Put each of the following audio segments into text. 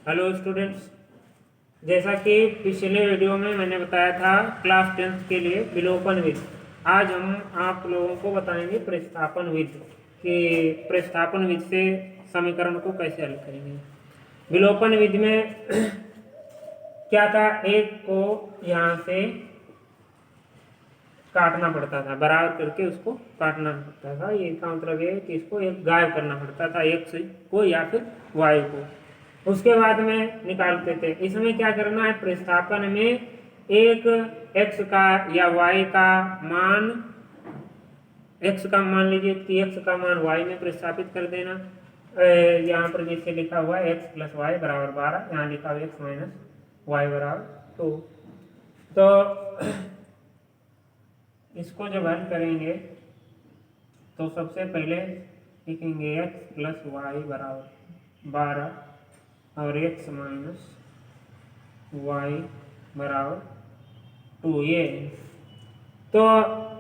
Hello students, जैसा कि पिछले वीडियो में मैंने बताया था क्लास 10th के लिए विलोपन विधि। आज हम आप लोगों को बताएंगे प्रतिस्थापन विधि कि प्रतिस्थापन विधि से समीकरण को कैसे हल करेंगे। विलोपन विधि में क्या था, एक को यहाँ से काटना पड़ता था, बराबर करके उसको काटना पड़ता था। ये इसका मतलब है कि इसको एक गायब करना पड़ता था, एक्स को या फिर वाई को, उसके बाद में निकालते थे। इसमें क्या करना है, प्रतिस्थापन में एक एक्स का या वाई का मान, एक्स का मान लीजिए कि एक्स का मान वाई में प्रतिस्थापित कर देना। यहाँ पर जैसे लिखा हुआ है एक्स प्लस वाई बराबर 12, यहाँ लिखा हुआ एक्स माइनस वाई बराबर 2। तो इसको जब हल करेंगे तो सबसे पहले लिखेंगे एक्स प्लस वाई बराबर 12 और एक्स माइनस वाई बराबर 2। ये तो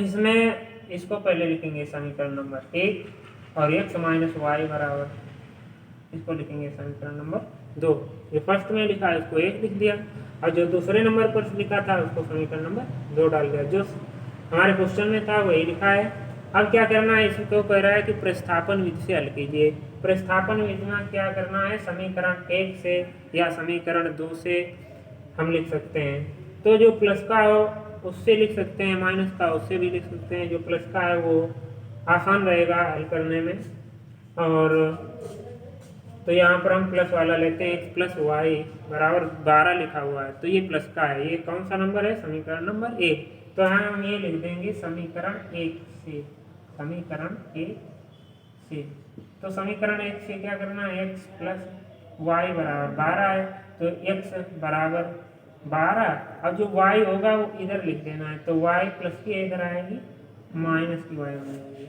इसमें इसको पहले लिखेंगे समीकरण नंबर 1 और एक्स माइनस वाई बराबर, इसको लिखेंगे समीकरण नंबर 2। ये फर्स्ट में लिखा है इसको 1 लिख दिया, और जो दूसरे नंबर पर लिखा था उसको समीकरण नंबर 2 डाल दिया। जो हमारे क्वेश्चन में था वही लिखा है। अब क्या करना है, इसको कह रहा है कि प्रतिस्थापन विधि से हल कीजिए। प्रतिस्थापन विधि में क्या करना है, समीकरण 1 से या समीकरण 2 से हम लिख सकते हैं। तो जो प्लस का हो उससे लिख सकते हैं, माइनस का उससे भी लिख सकते हैं। जो प्लस का है वो आसान रहेगा हल करने में। और तो यहाँ पर हम प्लस वाला लेते हैं, एक्स प्लस वाई बराबर 12 लिखा हुआ है, तो ये प्लस का है। ये कौन सा नंबर है, समीकरण नंबर 1। तो यहाँ हम ये लिख देंगे समीकरण 1 से, समीकरण 1 से। तो समीकरण 1 से क्या करना है, एक्स प्लस वाई बराबर 12 है, तो एक्स बराबर 12 और जो वाई होगा वो इधर लिख देना है। तो वाई प्लस की इधर आएगी, माइनस की वाई हो जाएगी।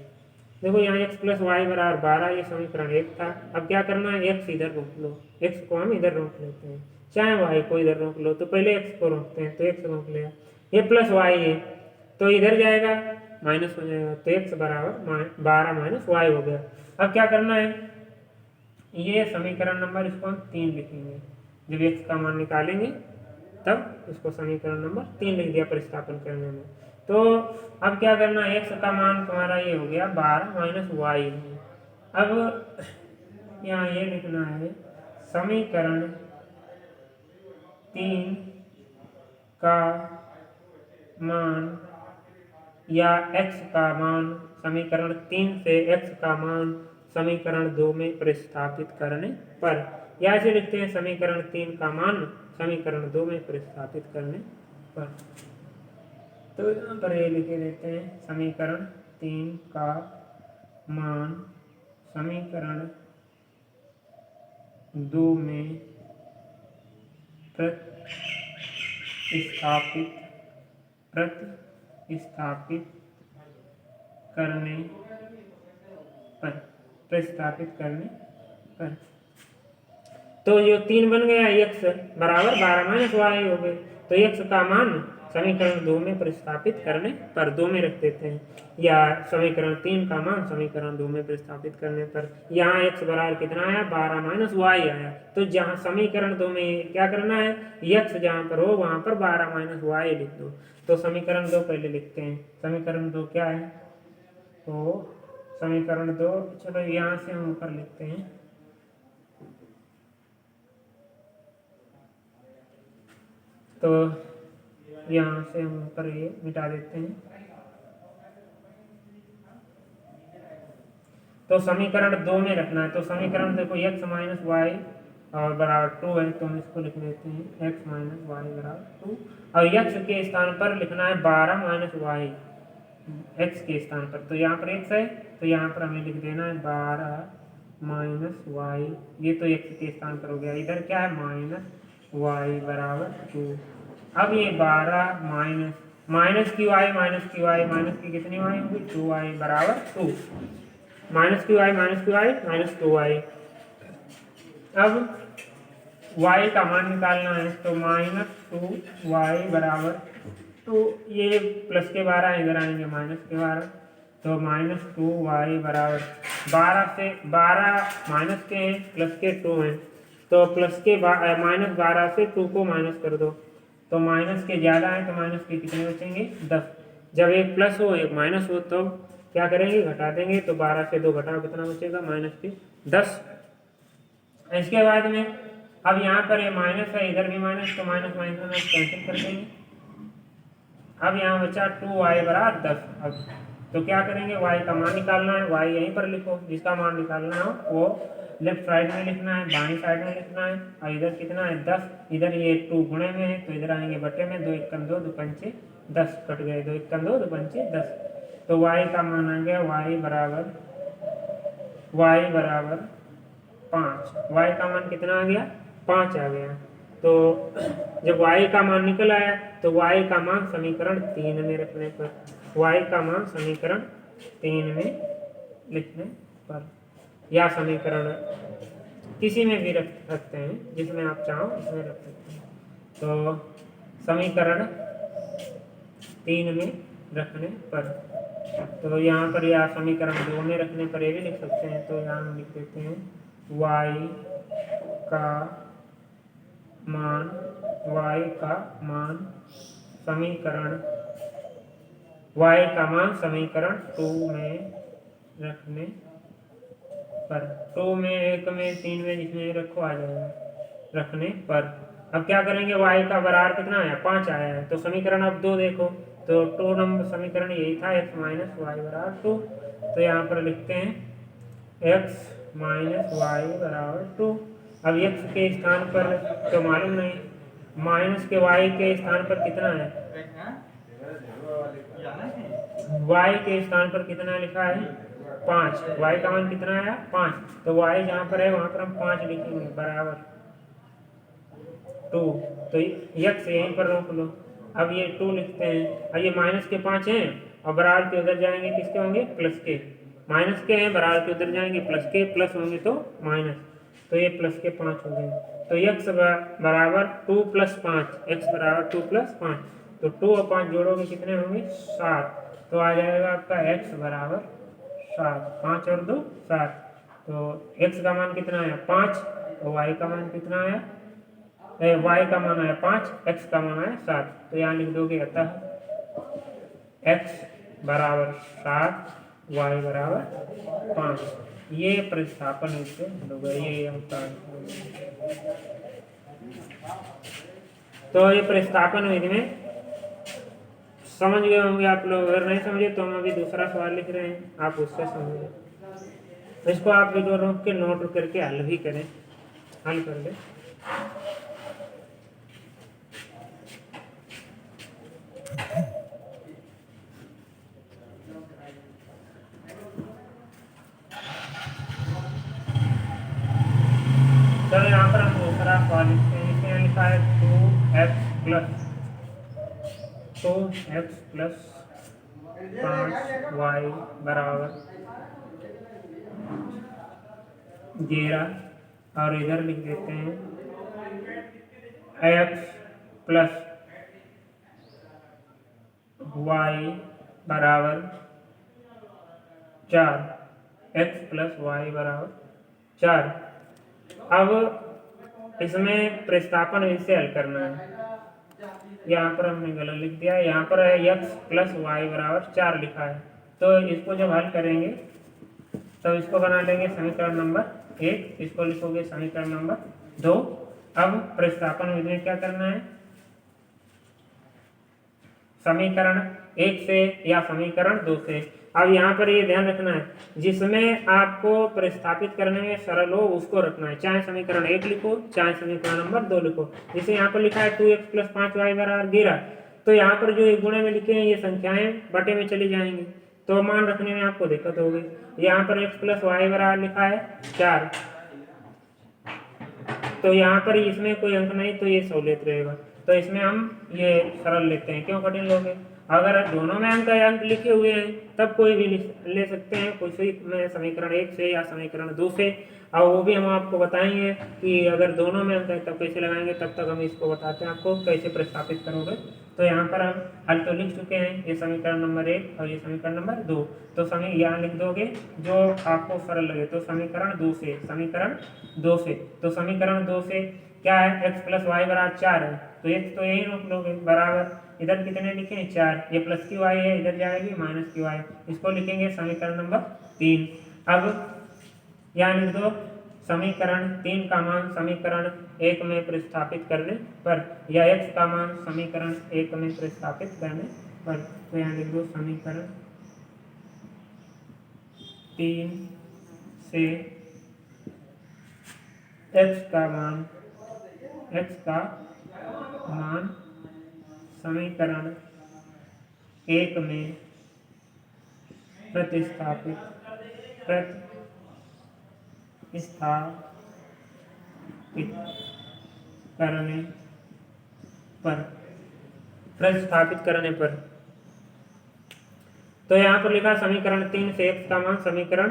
देखो यहाँ x प्लस वाई बराबर 12, ये समीकरण 1 था। अब क्या करना है, x इधर रोक लो, x को हम इधर रोक लेते हैं, चाहे y को इधर रोक लो। तो पहले x को रोकते हैं, तो x रोक लिया, ये प्लस वाई है तो इधर जाएगा माइनस हो जाएगा, तो x बराबर 12 माइनस वाई हो गया। अब क्या करना है, ये समीकरण नंबर इसको हम 3 लिखेंगे। जब x का मान निकालेंगे तब इसको समीकरण नंबर 3 लिख दिया प्रतिस्थापन करने में। तो अब क्या करना है, एक्स का मान तुम्हारा ये हो गया 12 माइनस वाई। अब यहाँ ये लिखना है समीकरण 3 का मान या x का मान, समीकरण 3 से x का मान समीकरण 2 में प्रतिस्थापित करने पर, या ऐसे लिखते हैं समीकरण 3 का मान समीकरण 2 में प्रतिस्थापित करने पर। तो यहाँ पर ये लिखे देते हैं समीकरण 3 का मान समीकरण 2 में प्रतिस्थापित करने पर। तो जो 3 बन गया, x बराबर 12 माइनस वाई हो गए, तो x का मान समीकरण 2 में प्रतिस्थापित करने पर 2 में रख देते हैं, या समीकरण 3 का मान समीकरण 2 में प्रतिस्थापित करने पर। यहाँ x बराबर कितना आया, 12 माइनस वाई आया। तो जहाँ समीकरण 2 में क्या करना है, x जहाँ पर हो वहाँ पर 12 माइनस वाई लिख दो। तो समीकरण 2 पहले लिखते हैं, समीकरण 2 क्या है, तो समीकरण 2, चलो यहाँ से हम ऊपर लिखते हैं। तो यहाँ से हम ऊपर ये मिटा देते हैं। तो समीकरण 2 में रखना है, तो समीकरण देखो x माइनस वाई और बराबर 2 है, तो हम इसको लिख लेते हैं x माइनस वाई बराबर 2, और x के स्थान पर लिखना है 12 माइनस वाई, x के स्थान पर। तो यहाँ पर x है, तो यहाँ पर हमें लिख देना है 12 माइनस वाई, ये तो x के स्थान पर हो गया, इधर क्या है माइनस वाई बराबर 2। अब ये 12 माइनस की वाई माइनस की कितनी वाई होगी, 2y बराबर 2, माइनस की वाई माइनस 2y। अब y का मान निकालना है, तो माइनस 2y बराबर, तो ये प्लस के 12 इधर आएंगे माइनस के 12, तो माइनस 2y बराबर 12 से 12 माइनस के हैं प्लस के 2 हैं, तो प्लस के -12 से 2 को माइनस कर दो, तो माइनस के ज़्यादा है तो माइनस के कितने बचेंगे 10। जब एक प्लस हो एक माइनस हो तो क्या करेंगे घटा देंगे, तो 12 से 2 घटाओ कितना बचेगा माइनस के 10। इसके बाद में अब यहाँ पर ये माइनस है, इधर भी माइनस, तो माइनस माइनस कैंसिल कर देंगे। अब यहाँ बचा 2y बराबर 10। अब तो क्या करेंगे, y का मान निकालना है, y यहीं पर लिखो, जिसका मान निकालना हो वो लेफ्ट साइड में लिखना है, बाईं साइड में लिखना है। और इधर कितना है 10, इधर ये 2 गुणे में है तो इधर आएंगे बटे में, 2 1 2 2 पंचे 10 कट गए, 2 1 2 2 पंचे 10। तो y का मान आ गया y बराबर 5। y का मान कितना आ गया 5 आ गया। तो जब y का मान निकल आया तो y का मान समीकरण 3 में रखने पर, y का मान समीकरण 3 में लिखने पर, या समीकरण किसी में भी रख सकते हैं, जिसमें आप चाहो उसमें रख सकते हैं। तो समीकरण 3 में रखने पर, तो यहाँ पर या समीकरण 2 में रखने पर ये भी लिख सकते हैं। तो यहाँ हम लिख देते हैं y का मान समीकरण 2 में रखने पर, 2 में 1 में 3 में जिसमें रखो आ जाएगा रखने पर। अब क्या करेंगे, y का बराबर कितना आया 5 आया है, तो समीकरण अब 2 देखो, तो 2 नंबर समीकरण यही था x माइनस वाई बराबर 2। तो यहाँ पर लिखते हैं x माइनस वाई बराबर 2। अब x के स्थान पर तो मालूम नहीं, माइनस के y के स्थान पर कितना है, y के स्थान पर कितना लिखा है 5, y का मान कितना आया 5, तो y जहाँ पर है वहाँ पर हम 5 लिखेंगे बराबर 2। तो x यहीं पर रोक लो, अब ये 2 लिखते हैं, अब ये माइनस के 5 हैं और बराबर के उधर जाएंगे किसके होंगे प्लस के, माइनस के हैं बराबर के उधर जाएंगे प्लस के, प्लस होंगे तो माइनस, तो ये प्लस के 5 हो गए। तो x बराबर 2 + 5, x बराबर 2 + 5, तो 2 और 5 जोड़ोगे कितने होंगे 7, तो आ जाएगा आपका x बराबर 7, 5 और 2 7। तो x का मान कितना आया 5, तो y का मान कितना आया, y का मान आया 5, x का मान आया 7। तो यहाँ लिख दोगे अतः x बराबर 7, y बराबर 5। ये प्रतिस्थापन इससे होगा, ये होता है। तो ये प्रतिस्थापन विधि में समझ गए होंगे आप लोग, अगर नहीं समझे तो हम अभी दूसरा सवाल लिख रहे हैं, आप उससे समझे। इसको आप वीडियो रोक के नोट करके हल भी करें, हल कर ले। चलो यहाँ पर हम दूसरा सवाल लिखते हैं, इसमें लिखा है 2x + 5y बराबर 11, और इधर लिख देते हैं x + y बराबर 4, x + y बराबर 4। अब इसमें प्रतिस्थापन विधि से हल करना है। यहाँ पर हमने गलत लिख दिया, यहाँ पर x + y बराबर 4 लिखा है, तो इसको जब हल करेंगे तो इसको बना लेंगे समीकरण नंबर 1, इसको लिखोगे समीकरण नंबर 2। अब प्रतिस्थापन विधि में क्या करना है, समीकरण 1 से या समीकरण 2 से। अब यहाँ पर ये ध्यान रखना है, जिसमें आपको प्रतिस्थापित करने में सरल हो उसको रखना है, चाहे समीकरण 1 लिखो चाहे समीकरण नंबर 2 लिखो। जैसे यहाँ पर लिखा है 2x + 5y बराबर 11, तो यहाँ पर जो एक गुणे में लिखे हैं ये संख्याएं बटे में चली जाएंगी, तो मान रखने में आपको दिक्कत होगी। यहाँ पर x + y बराबर लिखा है 4, तो यहाँ पर इसमें कोई अंक नहीं तो ये सहूलियत रहेगा, तो इसमें हम ये सरल लेते हैं, क्यों कठिन लोगे। अगर दोनों में अंक लिखे हुए हैं तब कोई भी ले सकते हैं, कोई में समीकरण 1 से या समीकरण 2 से, और वो भी हम आपको बताएंगे कि अगर दोनों में अंक है तब कैसे लगाएंगे। तब तक हम इसको बताते हैं आपको कैसे प्रतिस्थापित करोगे तो यहाँ पर हम हल तो लिख चुके हैं, ये समीकरण नंबर 1 और ये समीकरण नंबर 2। तो यहाँ लिख दोगे जो आपको सरल लगे। तो समीकरण 2 से तो समीकरण 2 से क्या है, x प्लस वाई बराबर 4 है, तो x तो यही रोक लोगे बराबर, इधर कितने लिखे 4, ये प्लस की वाई है, इधर जाएगी माइनस की वाई, इसको लिखेंगे समीकरण नंबर 3। अब यहाँ लिख दो समीकरण 3 का मान समीकरण 1 में प्रतिस्थापित करने पर, या x का मान समीकरण 1 में प्रतिस्थापित करने पर। तो यहाँ लिख दो समीकरण 3 से x का मान समीकरण 1 में प्रतिस्थापित करने पर। तो यहाँ पर लिखा समीकरण 3 से x का मान समीकरण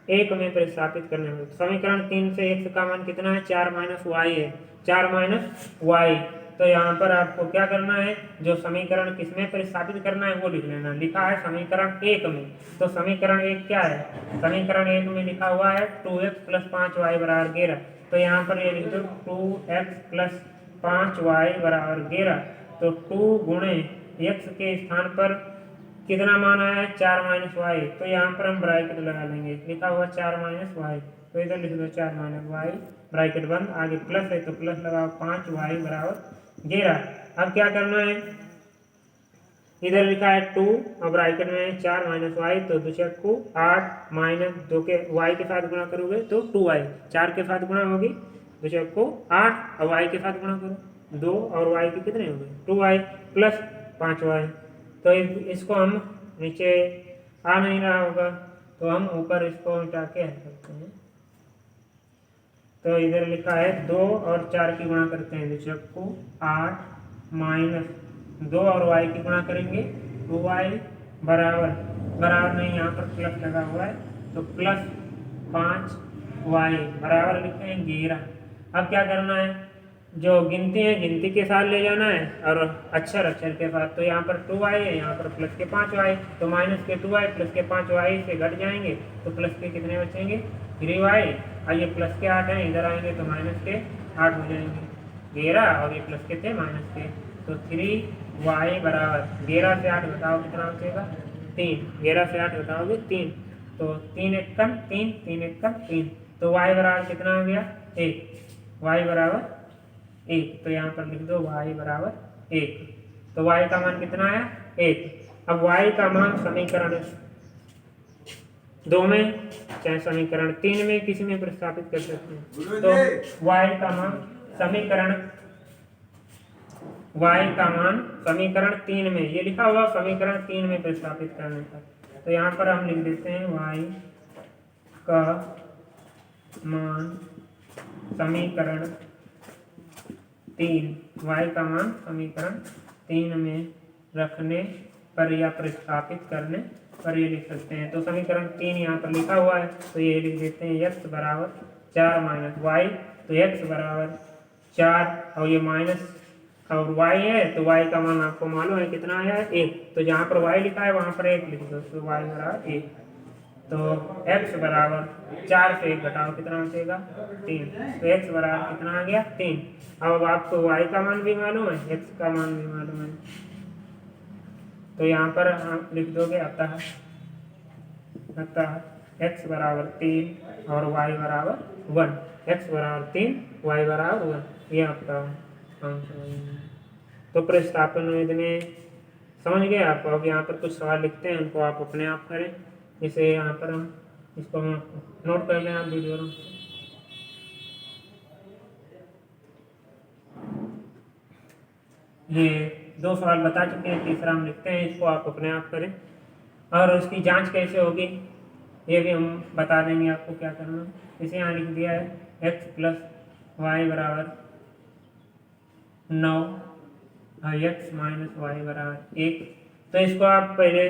1 में प्रतिस्थापित करने पर। समीकरण 3 से x का मान कितना है, 4 माइनस वाई है, 4 माइनस वाई। तो यहाँ पर आपको क्या करना है, जो समीकरण किसमें प्रतिस्थापित करना है वो लिख लेना। लिखा है समीकरण 1 में, तो समीकरण 1 क्या है, समीकरण 1 में लिखा हुआ है 2x प्लस 5y बराबर 11। तो यहाँ पर ये लिख दो 2x प्लस 5y बराबर 11। तो 2 गुणे x के स्थान पर कितना मान आया है, 4 माइनस वाई। तो यहाँ पर हम ब्रैकेट लगा लेंगे, लिखा हुआ 4 माइनस वाई, तो इधर लिख दो 4 माइनस वाई, ब्रैकेट बंद, आगे प्लस है तो प्लस लगाओ 5y बराबर 11। अब क्या करना है, इधर लिखा है 2 और ब्रैकेट में 4 माइनस वाई, तो 2 को 8 माइनस 2 के वाई के साथ गुणा करोगे तो 2y, 4 के साथ गुणा होगी, 2 को 8 और वाई के साथ गुणा करो, 2 और वाई के कितने हो गए 2y प्लस 5y। तो इसको हम नीचे आ नहीं रहा होगा, तो हम ऊपर इसको मिटा के हल करते हैं। तो इधर लिखा है 2 और 4 की गुणा करते हैं, 2 को 8 माइनस 2 और y की गुणा करेंगे 2y बराबर नहीं, यहाँ पर प्लस लगा हुआ है, तो प्लस 5y बराबर लिखे हैं 11। अब क्या करना है, जो गिनती है गिनती के साथ ले जाना है और अक्षर के साथ। तो यहाँ पर 2y है, यहाँ पर प्लस के 5y, तो माइनस के 2y प्लस के 5y से घट जाएंगे, तो प्लस के कितने बचेंगे 3y, और ये प्लस के 8 हैं, इधर आएंगे तो माइनस के 8 हो जाएंगे 11, और ये प्लस के थे माइनस के, तो 3y बराबर 11 से 8 घटाओ कितना बचेगा 3, 11 से 8 घटाओगे 3, तो 3 एक कम 3, 3 एक कम 3, तो y बराबर कितना आ गया 1, y बराबर 1। तो यहाँ पर लिख दो y बराबर 1, तो y का मान कितना आया 1। अब y का मान समीकरण 2 में चाहे समीकरण 3 में किसी में प्रतिस्थापित कर सकते हैं। तो y का मान समीकरण 3 में, ये लिखा हुआ समीकरण 3 में प्रतिस्थापित करने पर। तो यहाँ पर हम लिख देते हैं y का मान समीकरण 3, y का मान समीकरण 3 में रखने पर या प्रतिस्थापित करने पर ये लिख सकते हैं। तो समीकरण 3 यहाँ पर लिखा हुआ है, तो ये लिख देते हैं x बराबर 4 माइनस वाई, तो x बराबर 4 और ये माइनस और y है, तो y का मान आपको मालूम है कितना आया है 1, तो जहाँ पर y लिखा है वहाँ पर 1 लिख दो, तो y बराबर 1। तो x बराबर 4 से 1 घटाओ कितना बचेगा 3, तो x बराबर कितना आ गया 3। अब आपको y का मान भी मालूम है, x का मान भी मालूम है, तो यहाँ पर हम लिख दोगे अतः x बराबर 3 और y बराबर 1, x बराबर 3 y बराबर 1, ये आपका आंसर। तो प्रतिस्थापन विधि में समझ गए आप। अब यहाँ पर कुछ सवाल लिखते हैं, उनको आप अपने आप करें, इसे यहाँ पर हम इसको नोट कर लें आप वीडियो में। ये 2 सवाल बता चुके हैं, तीसरा हम लिखते हैं, इसको आप अपने आप करें। और उसकी जांच कैसे होगी ये भी हम बता देंगे आपको क्या करना है। इसे यहाँ लिख दिया है x प्लस वाई बराबर 9 और x माइनस वाई बराबर 1। तो इसको आप पहले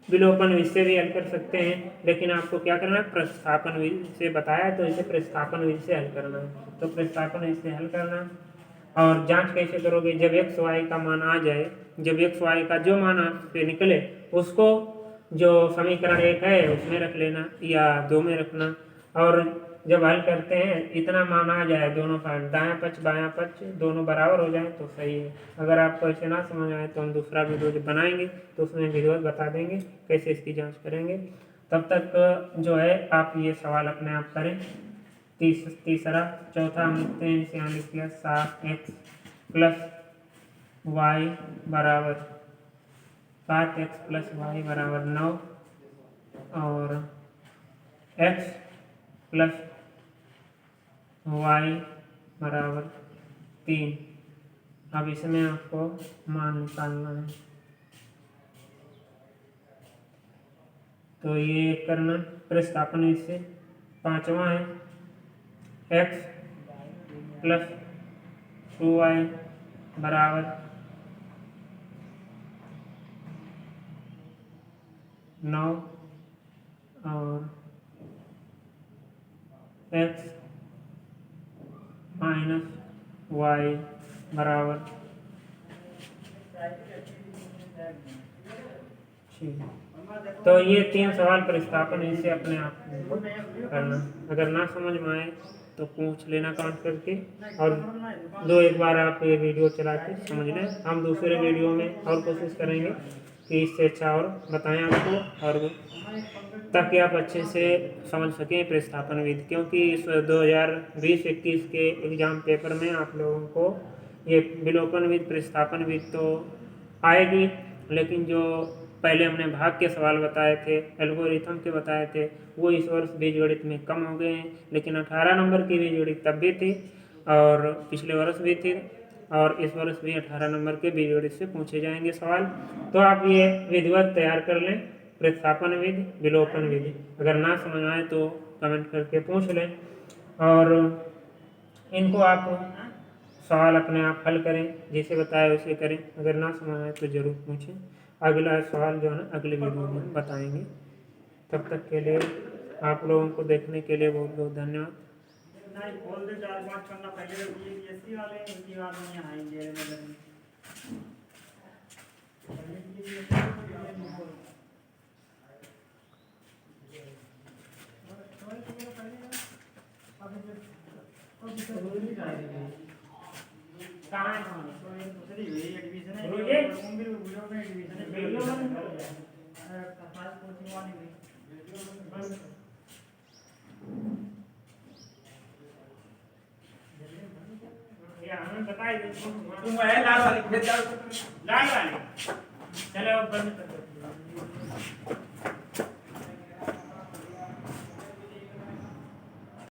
विलोपन विधि से भी हल कर सकते हैं, लेकिन आपको क्या करना है प्रतिस्थापन विधि से बताया, तो इसे प्रतिस्थापन विधि से हल करना है। तो प्रतिस्थापन विधि से हल करना, और जांच कैसे करोगे, जब एक्स वाई का मान आ जाए, जब एक्स वाई का जो मान पे निकले उसको जो समीकरण 1 है उसमें रख लेना या 2 में रखना, और जब हल करते हैं इतना मान आ जाए, दोनों साइड दायां पक्ष बायां पक्ष दोनों बराबर हो जाए तो सही है। अगर आपको ऐसे ना समझ आए तो हम दूसरा वीडियो जब बनाएंगे तो उसमें विधिवत बता देंगे कैसे इसकी जांच करेंगे। तब तक जो है आप ये सवाल अपने आप करें। तीसरा चौथा हम लिखते हैं, इसे यहाँ लिख दिया 7x प्लस वाई बराबर 7x प्लस वाई बराबर 9 और x प्लस वाई बराबर 3। अब इसमें आपको मान निकालना है, तो ये करना प्रतिस्थापन इससे। पांचवा है x प्लस 2y बराबर 9 और x माइनस वाई बराबर 6। तो ये 3 सवाल प्रतिस्थापन इसे अपने आप करना। अगर ना समझ में आए तो पूछ लेना कमेंट करके, और एक बार आप ये वीडियो चला के समझ लें। हम दूसरे वीडियो में और कोशिश करेंगे कि इससे अच्छा और बताएं आपको, और ताकि आप अच्छे से समझ सकें प्रतिस्थापन विधि, क्योंकि इस 2020-21 के एग्ज़ाम पेपर में आप लोगों को ये विलोपन विधि प्रतिस्थापन विधि तो आएगी, लेकिन जो पहले हमने भाग के सवाल बताए थे, एल्गोरिथम के बताए थे, वो इस वर्ष बीजगणित में कम हो गए हैं। लेकिन 18 नंबर की बीजगणित तब भी थी और पिछले वर्ष भी थी, और इस वर्ष भी 18 नंबर के बीजगणित से पूछे जाएंगे सवाल। तो आप ये विधिवत तैयार कर लें, प्रतिस्थापन विधि, विलोपन विधि। अगर ना समझ आए तो कमेंट करके पूछ लें, और इनको आप सवाल अपने आप हल करें, जैसे बताया वैसे करें। अगर ना समझ आए तो ज़रूर पूछें। अगला सवाल जो है ना अगले वीडियो में बताएंगे। तब तक के लिए आप लोगों को देखने के लिए बहुत बहुत धन्यवाद। तुम है लाल वाली, चलो बंद कर दो।